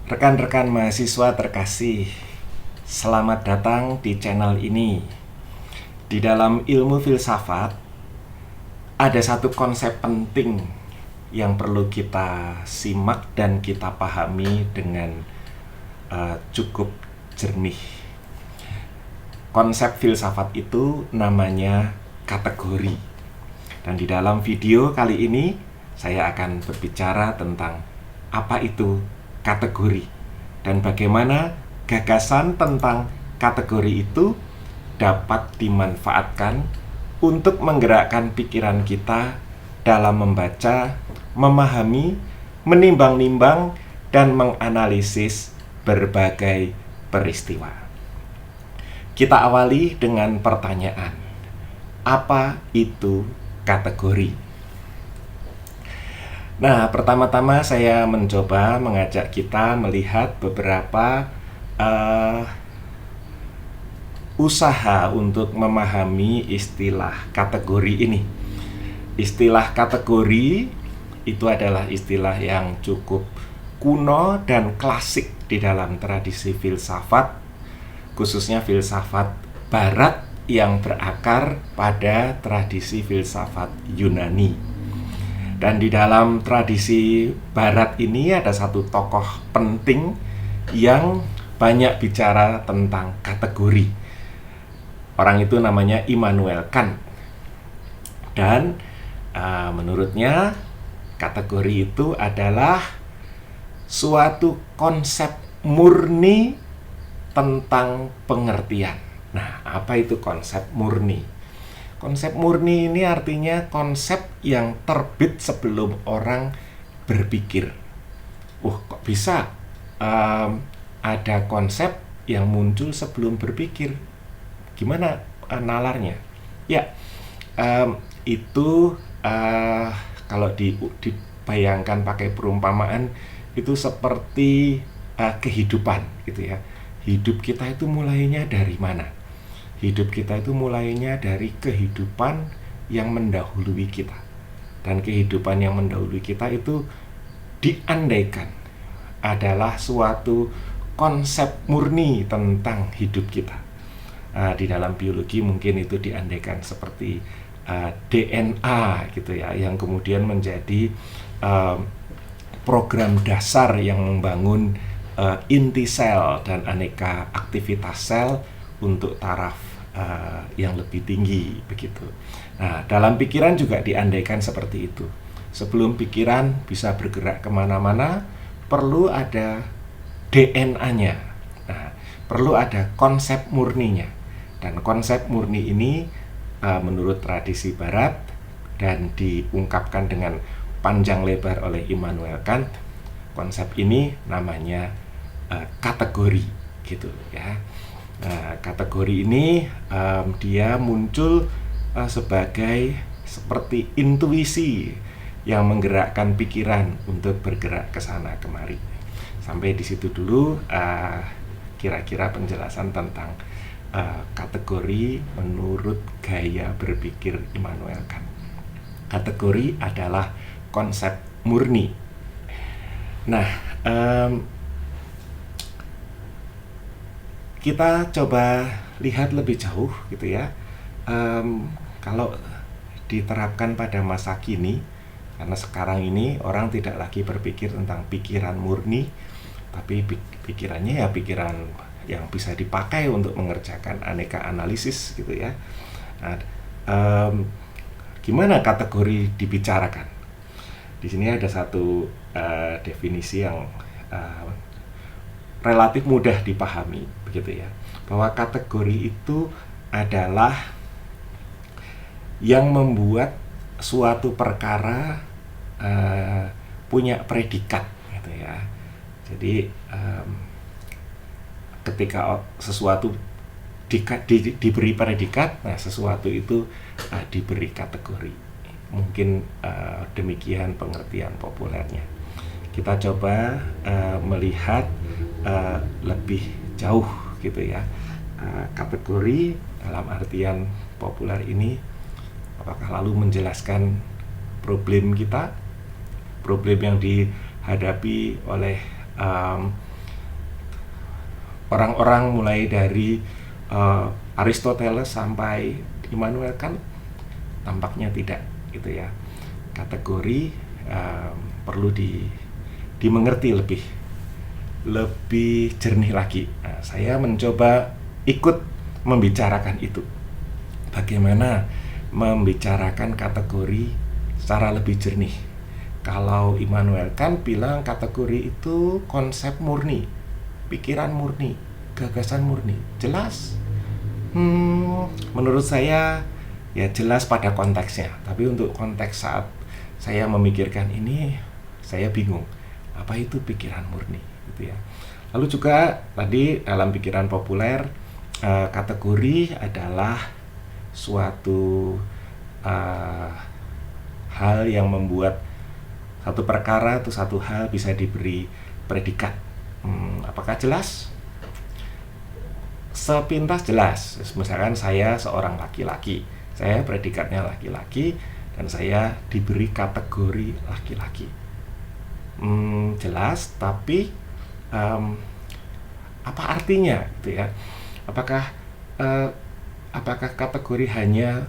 Rekan-rekan mahasiswa terkasih, selamat datang di channel ini. Di dalam ilmu filsafat, ada satu konsep penting yang perlu kita simak dan kita pahami dengan cukup jernih. Konsep filsafat itu namanya kategori. Dan di dalam video kali ini, saya akan berbicara tentang apa itu kategori dan bagaimana gagasan tentang kategori itu dapat dimanfaatkan untuk menggerakkan pikiran kita dalam membaca, memahami, menimbang-nimbang, dan menganalisis berbagai peristiwa. Kita awali dengan pertanyaan, apa itu kategori? Nah, pertama-tama saya mencoba mengajak kita melihat beberapa usaha untuk memahami istilah kategori ini. Istilah kategori itu adalah istilah yang cukup kuno dan klasik di dalam tradisi filsafat, khususnya filsafat Barat yang berakar pada tradisi filsafat Yunani. Dan di dalam tradisi Barat ini ada satu tokoh penting yang banyak bicara tentang kategori. Orang itu namanya Immanuel Kant. Dan menurutnya kategori itu adalah suatu konsep murni tentang pengertian. Nah, apa itu konsep murni? Konsep murni ini artinya konsep yang terbit sebelum orang berpikir. Kok bisa ada konsep yang muncul sebelum berpikir? Gimana nalarnya? Ya, itu kalau dibayangkan pakai perumpamaan itu seperti kehidupan, gitu ya. Hidup kita itu mulainya dari mana? Hidup kita itu mulainya dari kehidupan yang mendahului kita. Dan kehidupan yang mendahului kita itu diandaikan adalah suatu konsep murni tentang hidup kita. Di dalam biologi mungkin itu diandaikan seperti DNA gitu ya, yang kemudian menjadi program dasar yang membangun inti sel dan aneka aktivitas sel untuk taraf yang lebih tinggi begitu. Nah, dalam pikiran juga diandaikan seperti itu. Sebelum pikiran bisa bergerak kemana-mana, perlu ada DNA-nya. Nah, perlu ada konsep murninya. Dan konsep murni ini menurut tradisi Barat dan diungkapkan dengan panjang lebar oleh Immanuel Kant, konsep ini namanya kategori gitu ya. Nah, kategori ini dia muncul sebagai seperti intuisi yang menggerakkan pikiran untuk bergerak ke sana kemari. Sampai di situ dulu kira-kira penjelasan tentang kategori menurut gaya berpikir Immanuel Kant. Kategori adalah konsep murni. Nah, kita coba lihat lebih jauh gitu ya. Kalau diterapkan pada masa kini, karena sekarang ini orang tidak lagi berpikir tentang pikiran murni, tapi pikirannya ya pikiran yang bisa dipakai untuk mengerjakan aneka analisis gitu ya. Nah, gimana kategori dibicarakan? Di sini ada satu definisi yang relatif mudah dipahami begitu ya, bahwa kategori itu adalah yang membuat suatu perkara punya predikat gitu ya. Jadi ketika sesuatu diberi predikat, nah sesuatu itu diberi kategori. Mungkin demikian pengertian populernya. Kita coba melihat lebih jauh gitu ya. Kategori dalam artian populer ini apakah lalu menjelaskan problem kita, problem yang dihadapi oleh orang-orang mulai dari Aristoteles sampai Immanuel Kant tampaknya tidak gitu ya. Kategori perlu dimengerti lebih jernih lagi. Nah, saya mencoba ikut membicarakan itu. Bagaimana membicarakan kategori secara lebih jernih. Kalau Immanuel Kant bilang kategori itu konsep murni, pikiran murni, gagasan murni. Jelas? Menurut saya ya jelas pada konteksnya. Tapi untuk konteks saat saya memikirkan ini, saya bingung. Apa itu pikiran murni? Gitu ya. Lalu juga tadi dalam pikiran populer, kategori adalah suatu hal yang membuat satu perkara atau satu hal bisa diberi predikat. Apakah jelas? Sepintas jelas. Misalkan saya seorang laki-laki, saya predikatnya laki-laki dan saya diberi kategori laki-laki. Jelas, tapi apa artinya gitu ya? Apakah kategori hanya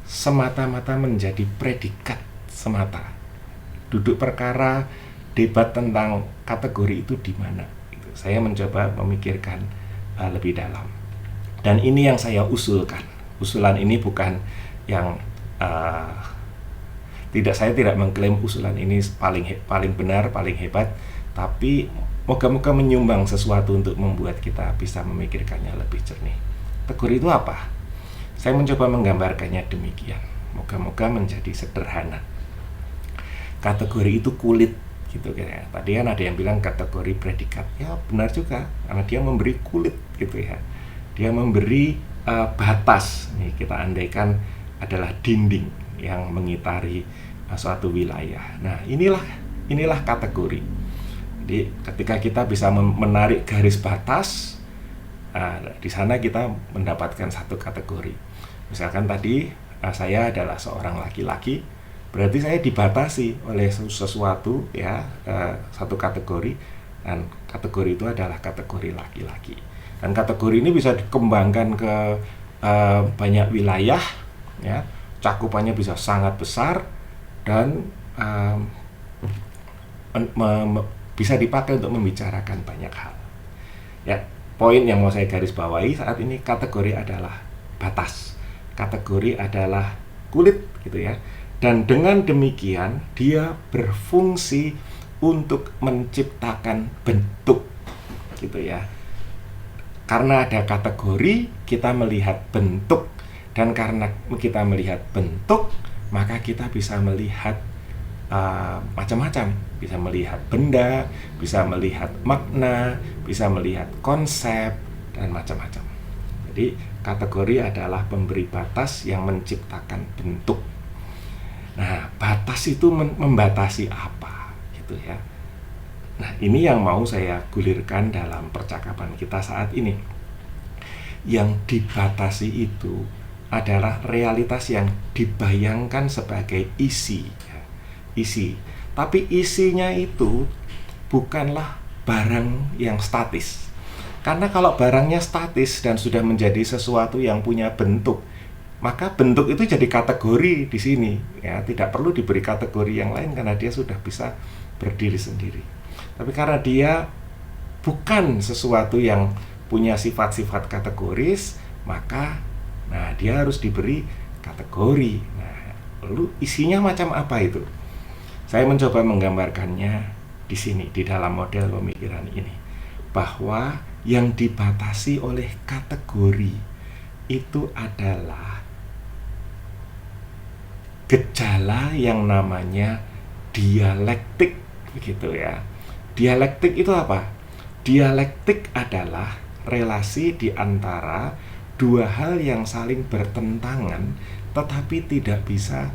semata-mata menjadi predikat semata? Duduk perkara debat tentang kategori itu di mana? Gitu. Saya mencoba memikirkan lebih dalam. Dan ini yang saya usulkan. Usulan ini bukan yang saya tidak mengklaim usulan ini paling benar, paling hebat, tapi moga-moga menyumbang sesuatu untuk membuat kita bisa memikirkannya lebih jernih. Kategori itu apa? Saya mencoba menggambarkannya demikian. Moga-moga menjadi sederhana. Kategori itu kulit gitu ya. Tadi kan ada yang bilang kategori predikat. Ya benar juga, karena dia memberi kulit gitu ya. Dia memberi batas. Nih kita andaikan adalah dinding yang mengitari suatu wilayah. Nah, inilah kategori. Jadi ketika kita bisa menarik garis batas, di sana kita mendapatkan satu kategori. Misalkan tadi saya adalah seorang laki-laki, berarti saya dibatasi oleh sesuatu ya, satu kategori, dan kategori itu adalah kategori laki-laki. Dan kategori ini bisa dikembangkan ke banyak wilayah ya, cakupannya bisa sangat besar dan bisa dipakai untuk membicarakan banyak hal. Ya, poin yang mau saya garis bawahi saat ini, kategori adalah batas. Kategori adalah kulit gitu ya. Dan dengan demikian dia berfungsi untuk menciptakan bentuk gitu ya. Karena ada kategori, kita melihat bentuk, dan karena kita melihat bentuk, maka kita bisa melihat macam-macam. Bisa melihat benda, bisa melihat makna, bisa melihat konsep, dan macam-macam. Jadi kategori adalah pemberi batas yang menciptakan bentuk. Nah, batas itu membatasi apa gitu ya. Nah, ini yang mau saya gulirkan dalam percakapan kita saat ini. Yang dibatasi itu adalah realitas yang dibayangkan sebagai isi. Tapi isinya itu bukanlah barang yang statis. Karena kalau barangnya statis dan sudah menjadi sesuatu yang punya bentuk, maka bentuk itu jadi kategori di sini ya, tidak perlu diberi kategori yang lain karena dia sudah bisa berdiri sendiri. Tapi karena dia bukan sesuatu yang punya sifat-sifat kategoris, maka dia harus diberi kategori. Nah, lalu isinya macam apa itu? Saya mencoba menggambarkannya di sini, di dalam model pemikiran ini, bahwa yang dibatasi oleh kategori itu adalah gejala yang namanya dialektik, begitu ya. Dialektik itu apa? Dialektik adalah relasi di antara dua hal yang saling bertentangan tetapi tidak bisa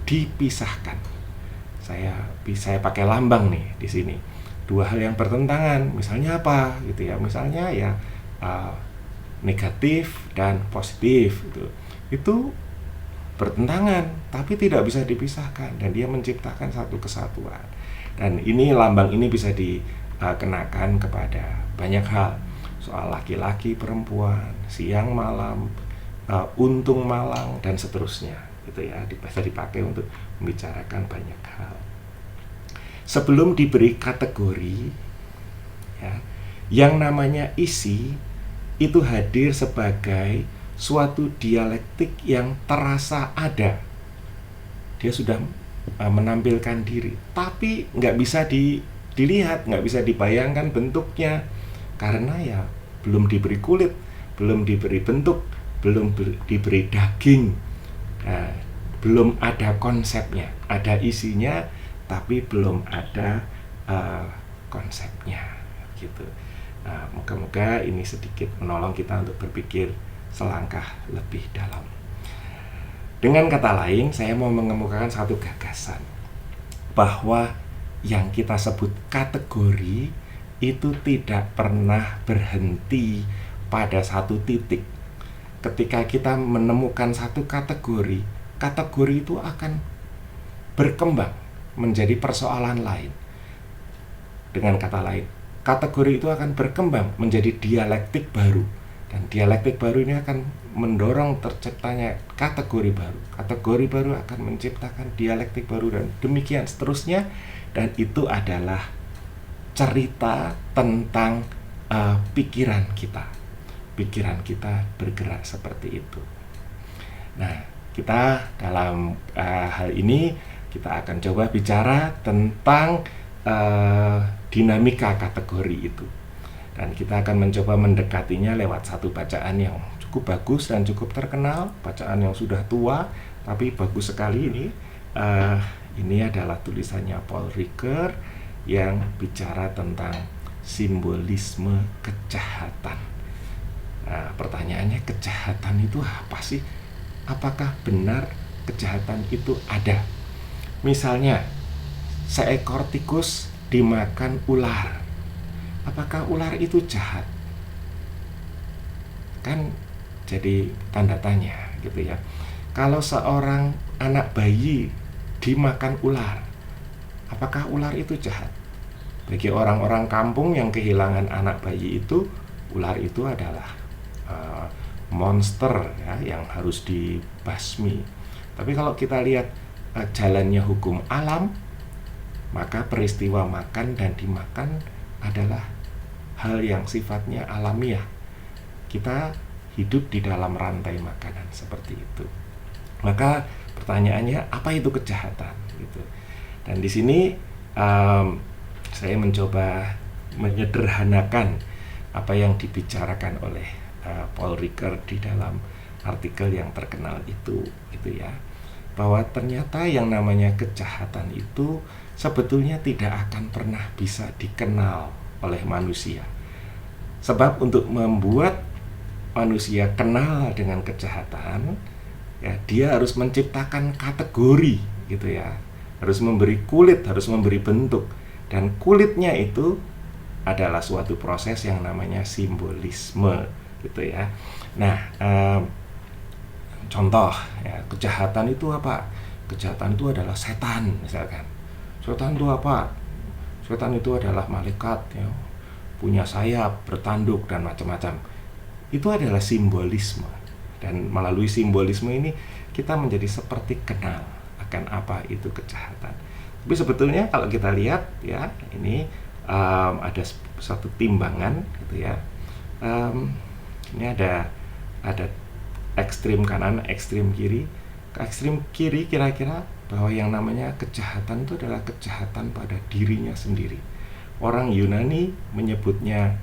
dipisahkan. Saya pakai lambang nih di sini. Dua hal yang bertentangan, misalnya apa gitu ya? Misalnya ya negatif dan positif gitu. Itu bertentangan tapi tidak bisa dipisahkan dan dia menciptakan satu kesatuan. Dan ini lambang ini bisa dikenakan kepada banyak hal. soal laki-laki, perempuan, siang malam, untung malang, dan seterusnya. Gitu ya, bisa dipakai untuk membicarakan banyak hal. Sebelum diberi kategori, ya, yang namanya isi itu hadir sebagai suatu dialektik yang terasa ada. Dia sudah menampilkan diri, tapi nggak bisa dilihat, nggak bisa dibayangkan bentuknya, karena ya belum diberi kulit, belum diberi bentuk, belum diberi daging, belum ada konsepnya. Ada isinya, tapi belum ada konsepnya, gitu. Moga-moga ini sedikit menolong kita untuk berpikir selangkah lebih dalam. Dengan kata lain, saya mau mengemukakan satu gagasan bahwa yang kita sebut kategori itu tidak pernah berhenti pada satu titik. Ketika kita menemukan satu kategori, kategori itu akan berkembang menjadi persoalan lain. Dengan kata lain, kategori itu akan berkembang menjadi dialektik baru, dan dialektik baru ini akan mendorong terciptanya kategori baru. Kategori baru akan menciptakan dialektik baru, dan demikian seterusnya. Dan itu adalah cerita tentang pikiran kita. Pikiran kita bergerak seperti itu. Nah, kita dalam hal ini kita akan coba bicara tentang dinamika kategori itu. Dan kita akan mencoba mendekatinya lewat satu bacaan yang cukup bagus dan cukup terkenal, bacaan yang sudah tua tapi bagus sekali ini. Ini adalah tulisannya Paul Ricoeur yang bicara tentang simbolisme kejahatan. Nah, pertanyaannya, kejahatan itu apa sih? Apakah benar kejahatan itu ada? Misalnya, seekor tikus dimakan ular. Apakah ular itu jahat? Kan jadi tanda tanya gitu ya. Kalau seorang anak bayi dimakan ular, apakah ular itu jahat? Bagi orang-orang kampung yang kehilangan anak bayi itu, ular itu adalah monster ya, yang harus dibasmi. Tapi kalau kita lihat jalannya hukum alam, maka peristiwa makan dan dimakan adalah hal yang sifatnya alamiah. Kita hidup di dalam rantai makanan seperti itu. Maka pertanyaannya, apa itu kejahatan? Gitu. Dan di sini saya mencoba menyederhanakan apa yang dibicarakan oleh Paul Ricoeur di dalam artikel yang terkenal itu, gitu ya. Bahwa ternyata yang namanya kejahatan itu sebetulnya tidak akan pernah bisa dikenal oleh manusia. Sebab untuk membuat manusia kenal dengan kejahatan, ya, dia harus menciptakan kategori, gitu ya. Harus memberi kulit, harus memberi bentuk. Dan kulitnya itu adalah suatu proses yang namanya simbolisme, gitu ya. Nah, contoh ya, kejahatan itu apa? Kejahatan itu adalah setan, misalkan. Setan itu apa? Setan itu adalah malaikat ya, punya sayap, bertanduk, dan macam-macam. Itu adalah simbolisme. Dan melalui simbolisme ini kita menjadi seperti kenal akan apa itu kejahatan. Tapi sebetulnya kalau kita lihat ya, ini ada satu timbangan gitu ya. Ini ada ekstrim kanan, ekstrim kiri. Ke ekstrim kiri kira-kira bahwa yang namanya kejahatan itu adalah kejahatan pada dirinya sendiri. Orang Yunani menyebutnya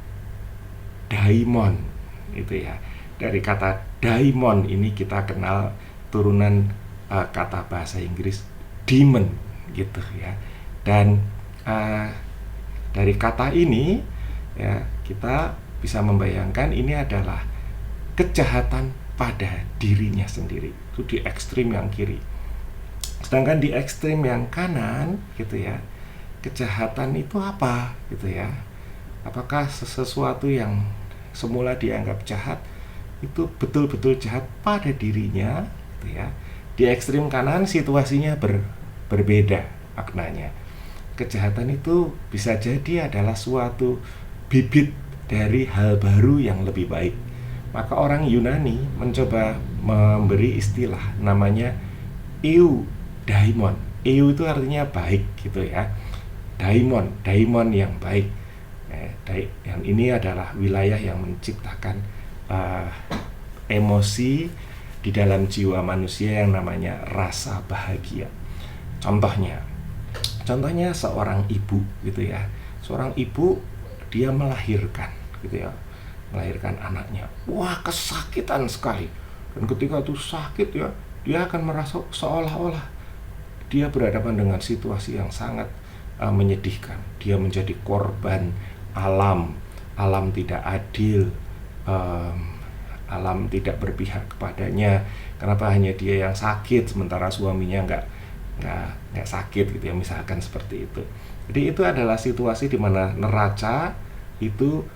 daimon, itu ya. Dari kata daimon ini kita kenal turunan kata bahasa Inggris demon, gitu ya. Dan dari kata ini ya, kita bisa membayangkan ini adalah kejahatan pada dirinya sendiri. Itu di ekstrim yang kiri. Sedangkan di ekstrim yang kanan gitu ya, kejahatan itu apa gitu ya? Apakah sesuatu yang semula dianggap jahat itu betul-betul jahat pada dirinya gitu ya? Di ekstrim kanan situasinya berbeda maknanya. Kejahatan itu bisa jadi adalah suatu bibit dari hal baru yang lebih baik. Maka orang Yunani mencoba memberi istilah namanya eudaimon. Eu itu artinya baik gitu ya. Daimon yang baik. Yang ini adalah wilayah yang menciptakan emosi di dalam jiwa manusia yang namanya rasa bahagia. Contohnya seorang ibu gitu ya. Seorang ibu dia melahirkan gitu ya. Melahirkan anaknya. Wah, kesakitan sekali. Dan ketika itu sakit ya, dia akan merasa seolah-olah dia berhadapan dengan situasi yang sangat menyedihkan. Dia menjadi korban alam tidak adil, alam tidak berpihak kepadanya. Kenapa hanya dia yang sakit sementara suaminya nggak sakit gitu ya, misalkan seperti itu. Jadi itu adalah situasi di mana neraca itu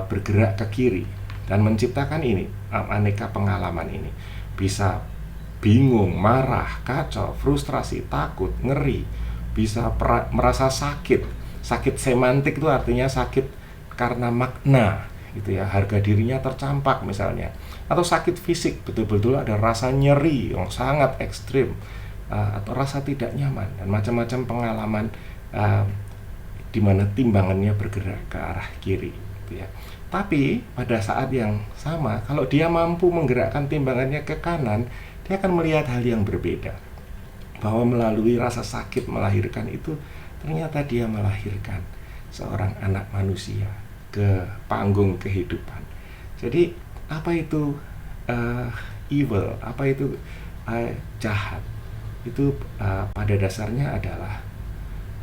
bergerak ke kiri dan menciptakan ini aneka pengalaman ini. Bisa bingung, marah, kacau, frustrasi, takut, ngeri, bisa merasa sakit. Sakit semantik itu artinya sakit karena makna gitu ya, harga dirinya tercampak misalnya. Atau sakit fisik, betul-betul ada rasa nyeri yang sangat ekstrim, atau rasa tidak nyaman, dan macam-macam pengalaman di mana timbangannya bergerak ke arah kiri gitu ya. Tapi pada saat yang sama, kalau dia mampu menggerakkan timbangannya ke kanan, dia akan melihat hal yang berbeda. Bahwa melalui rasa sakit melahirkan itu, ternyata dia melahirkan seorang anak manusia ke panggung kehidupan. Jadi apa itu evil, apa itu jahat? Itu pada dasarnya adalah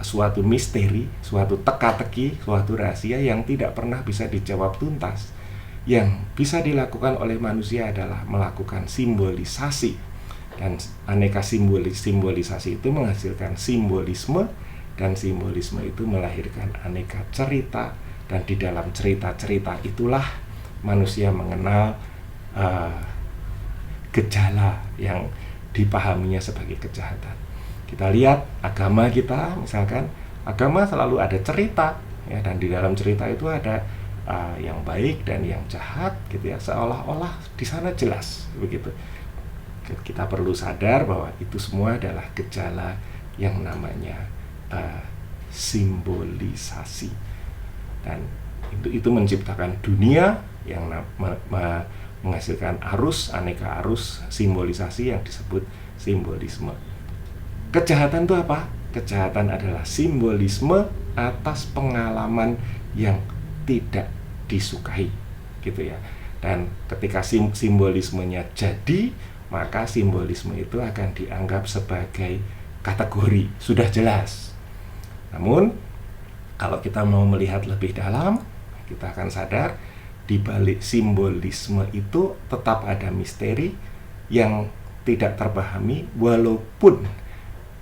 suatu misteri, suatu teka-teki, suatu rahasia yang tidak pernah bisa dijawab tuntas. Yang bisa dilakukan oleh manusia adalah melakukan simbolisasi, dan aneka simbolisasi itu menghasilkan simbolisme, dan simbolisme itu melahirkan aneka cerita, dan di dalam cerita-cerita itulah manusia mengenal gejala yang dipahaminya sebagai kejahatan. Kita lihat agama kita, misalkan agama selalu ada cerita ya, dan di dalam cerita itu ada yang baik dan yang jahat gitu ya, seolah-olah di sana jelas begitu. Kita perlu sadar bahwa itu semua adalah gejala yang namanya simbolisasi, dan itu menciptakan dunia yang menghasilkan aneka arus simbolisasi yang disebut simbolisme. Kejahatan itu apa? Kejahatan adalah simbolisme atas pengalaman yang tidak disukai gitu ya. Dan ketika simbolismenya jadi, maka simbolisme itu akan dianggap sebagai kategori, sudah jelas. Namun kalau kita mau melihat lebih dalam, kita akan sadar di balik simbolisme itu tetap ada misteri yang tidak terpahami, walaupun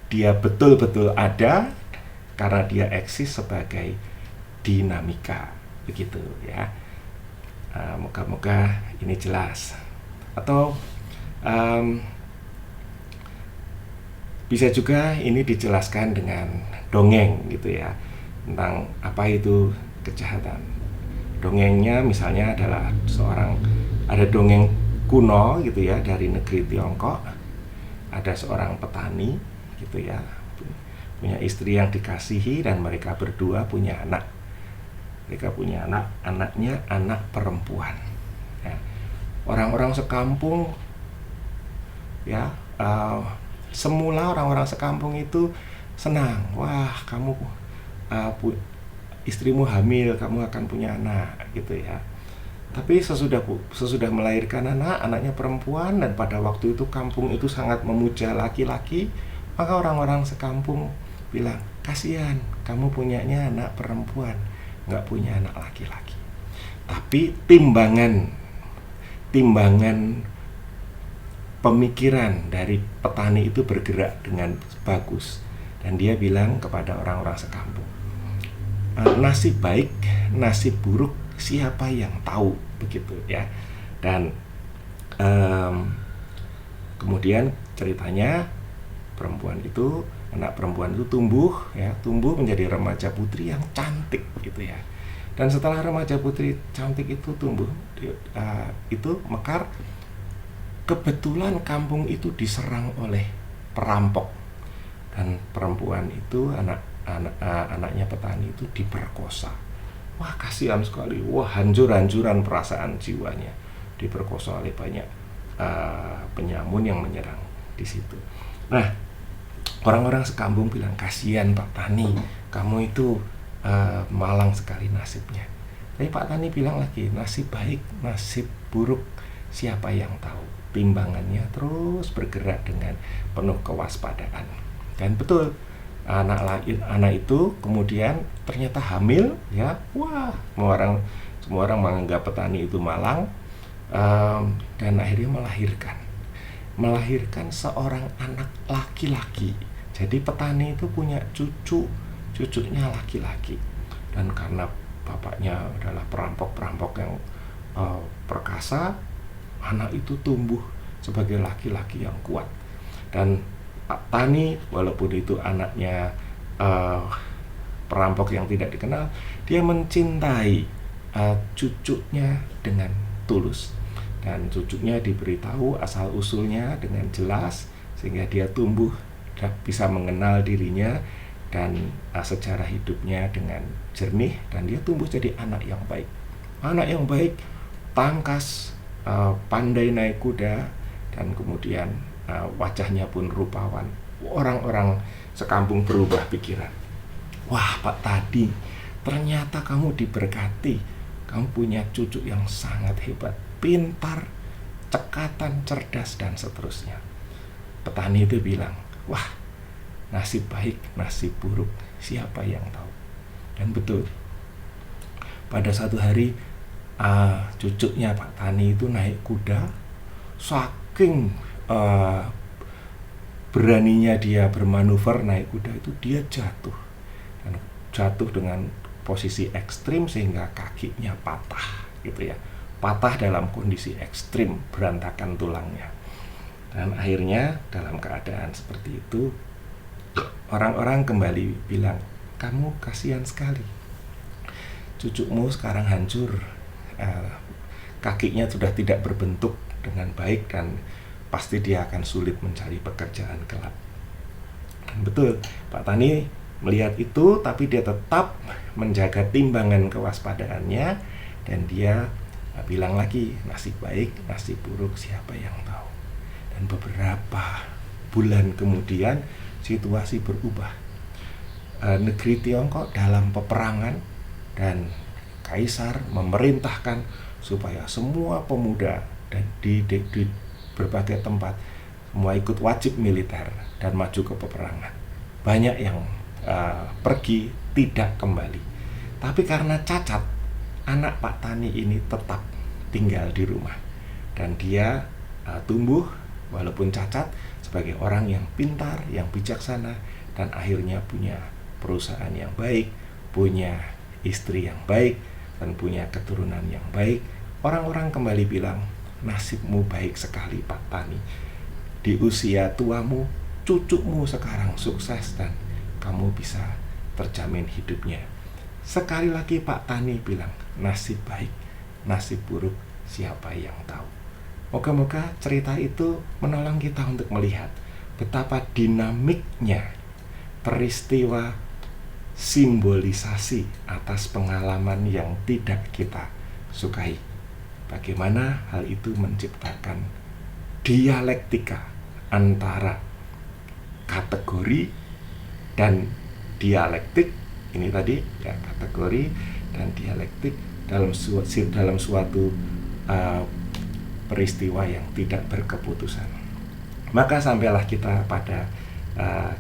dia betul-betul ada karena dia eksis sebagai dinamika begitu ya. Moga-moga ini jelas. Atau bisa juga ini dijelaskan dengan dongeng gitu ya, tentang apa itu kejahatan. Dongengnya misalnya adalah ada dongeng kuno gitu ya, dari negeri Tiongkok. Ada seorang petani gitu ya, punya istri yang dikasihi, dan mereka berdua punya anak. Mereka punya anaknya anak perempuan ya. Orang-orang sekampung ya, semula orang-orang sekampung itu senang. Wah, kamu istrimu hamil, kamu akan punya anak gitu ya. Tapi sesudah melahirkan anaknya perempuan, dan pada waktu itu kampung itu sangat memuja laki-laki, maka orang-orang sekampung bilang, kasihan kamu punyanya anak perempuan, nggak punya anak laki-laki. Tapi timbangan pemikiran dari petani itu bergerak dengan bagus, dan dia bilang kepada orang-orang sekampung, nasib baik, nasib buruk siapa yang tahu begitu ya. Dan kemudian ceritanya anak perempuan itu tumbuh menjadi remaja putri yang cantik gitu ya. Dan setelah remaja putri cantik itu tumbuh, itu mekar, kebetulan kampung itu diserang oleh perampok, dan perempuan itu anaknya petani itu diperkosa. Wah, kasihan sekali. Wah, hancur-hancuran perasaan jiwanya, diperkosa oleh banyak penyamun yang menyerang di situ. Nah, orang-orang sekampung bilang, kasihan Pak Tani, kamu itu malang sekali nasibnya. Tapi Pak Tani bilang lagi, nasib baik, nasib buruk, siapa yang tahu. Timbangannya terus bergerak dengan penuh kewaspadaan. Dan betul, anak itu kemudian ternyata hamil, ya. Wah, semua orang menganggap petani itu malang, dan akhirnya melahirkan seorang anak laki-laki. Jadi petani itu punya cucunya laki-laki, dan karena bapaknya adalah perampok yang perkasa, anak itu tumbuh sebagai laki-laki yang kuat. Dan Pak Tani, walaupun itu anaknya perampok yang tidak dikenal, dia mencintai cucunya dengan tulus, dan cucunya diberitahu asal usulnya dengan jelas, sehingga dia tumbuh bisa mengenal dirinya dan sejarah hidupnya dengan jernih, dan dia tumbuh jadi anak yang baik, tangkas, pandai naik kuda, dan kemudian wajahnya pun rupawan. Orang-orang sekampung berubah pikiran. Wah, Pak Tadi, ternyata kamu diberkati, kamu punya cucu yang sangat hebat, pintar, cekatan, cerdas, dan seterusnya. Petani itu bilang, wah, nasib baik, nasib buruk, siapa yang tahu. Dan betul, pada satu hari cucunya Pak Tani itu naik kuda, saking beraninya dia bermanuver naik kuda itu, dia jatuh dengan posisi ekstrim sehingga kakinya patah, gitu ya, patah dalam kondisi ekstrim, berantakan tulangnya. Dan akhirnya dalam keadaan seperti itu, orang-orang kembali bilang, kamu kasihan sekali, cucumu sekarang hancur, kakinya sudah tidak berbentuk dengan baik, dan pasti dia akan sulit mencari pekerjaan kelak. Dan betul, Pak Tani melihat itu, tapi dia tetap menjaga timbangan kewaspadaannya, dan dia bilang lagi, nasib baik, nasib buruk, siapa yang tahu. Dan beberapa bulan kemudian situasi berubah. Negeri Tiongkok dalam peperangan, dan kaisar memerintahkan supaya semua pemuda dan di berbagai tempat semua ikut wajib militer dan maju ke peperangan. Banyak yang pergi, tidak kembali. Tapi karena cacat, anak Pak Tani ini tetap tinggal di rumah, dan dia tumbuh walaupun cacat sebagai orang yang pintar, yang bijaksana, dan akhirnya punya perusahaan yang baik, punya istri yang baik, dan punya keturunan yang baik. Orang-orang kembali bilang, nasibmu baik sekali Pak Tani. Di usia tuamu, cucumu sekarang sukses dan kamu bisa terjamin hidupnya. Sekali lagi Pak Tani bilang, nasib baik, nasib buruk, siapa yang tahu. Moga-moga cerita itu menolong kita untuk melihat betapa dinamiknya peristiwa simbolisasi atas pengalaman yang tidak kita sukai. Bagaimana hal itu menciptakan dialektika antara kategori dan dialektik. Ini tadi ya, kategori dan dialektik dalam suatu peristiwa yang tidak berkeputusan. Maka sampailah kita pada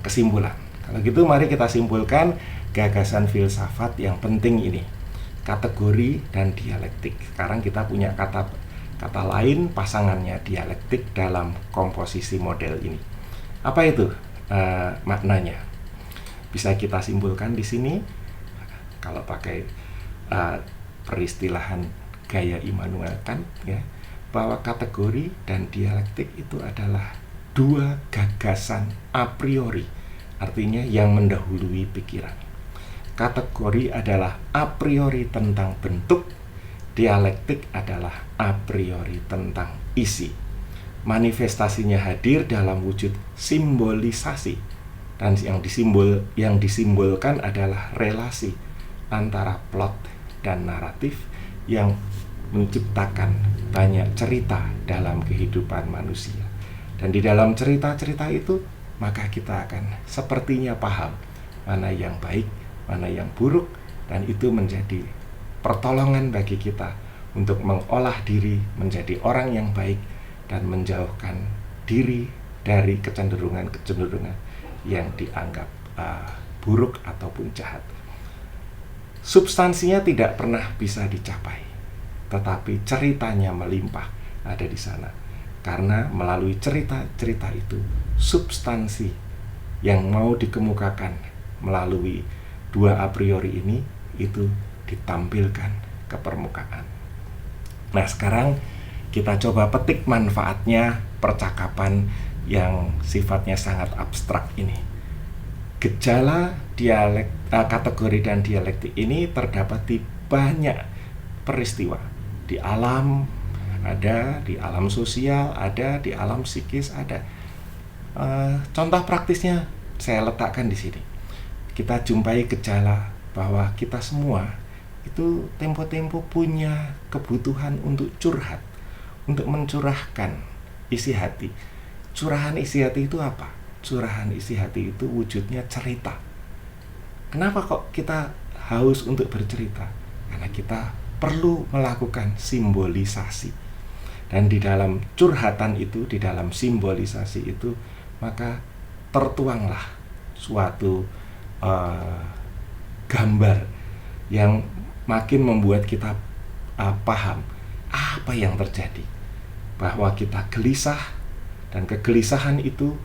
kesimpulan. Kalau gitu mari kita simpulkan gagasan filsafat yang penting ini, kategori dan dialektik. Sekarang kita punya kata lain pasangannya dialektik dalam komposisi model ini. Apa itu maknanya? Bisa kita simpulkan di sini kalau pakai peristilahan gaya Immanuel Kant, ya, bahwa kategori dan dialektik itu adalah dua gagasan a priori, artinya yang mendahului pikiran. kategori adalah a priori tentang bentuk, dialektik adalah a priori tentang isi. Manifestasinya hadir dalam wujud simbolisasi, dan yang disimbolkan adalah relasi antara plot dan naratif yang menciptakan banyak cerita dalam kehidupan manusia. Dan di dalam cerita-cerita itu, maka kita akan sepertinya paham mana yang baik, mana yang buruk, dan itu menjadi pertolongan bagi kita untuk mengolah diri menjadi orang yang baik dan menjauhkan diri dari kecenderungan-kecenderungan yang dianggap buruk ataupun jahat. Substansinya tidak pernah bisa dicapai, tetapi ceritanya melimpah ada di sana. Karena melalui cerita-cerita itu, substansi yang mau dikemukakan melalui dua a priori ini itu ditampilkan ke permukaan. Nah, sekarang kita coba petik manfaatnya percakapan yang sifatnya sangat abstrak ini. Gejala kategori dan dialektik ini terdapat di banyak peristiwa. Di alam ada, di alam sosial ada, di alam psikis ada. Contoh praktisnya saya letakkan di sini. Kita jumpai gejala bahwa kita semua itu tempo-tempo punya kebutuhan untuk curhat, untuk mencurahkan isi hati. Curahan isi hati itu apa? Curahan isi hati itu wujudnya cerita. Kenapa kok kita haus untuk bercerita? Karena kita perlu melakukan simbolisasi. Dan di dalam curhatan itu, di dalam simbolisasi itu, maka tertuanglah suatu gambar yang makin membuat kita paham apa yang terjadi, bahwa kita gelisah, dan kegelisahan itu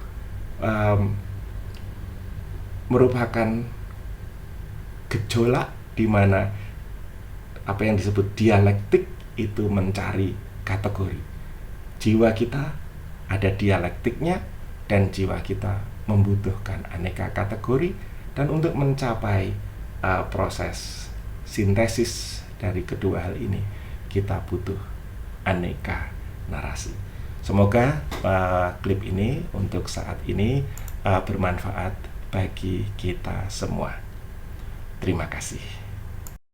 merupakan gejolak di mana apa yang disebut dialektik itu mencari kategori. Jiwa kita ada dialektiknya, dan jiwa kita membutuhkan aneka kategori. Dan untuk mencapai proses sintesis dari kedua hal ini, kita butuh aneka narasi. Semoga klip ini untuk saat ini bermanfaat bagi kita semua. Terima kasih.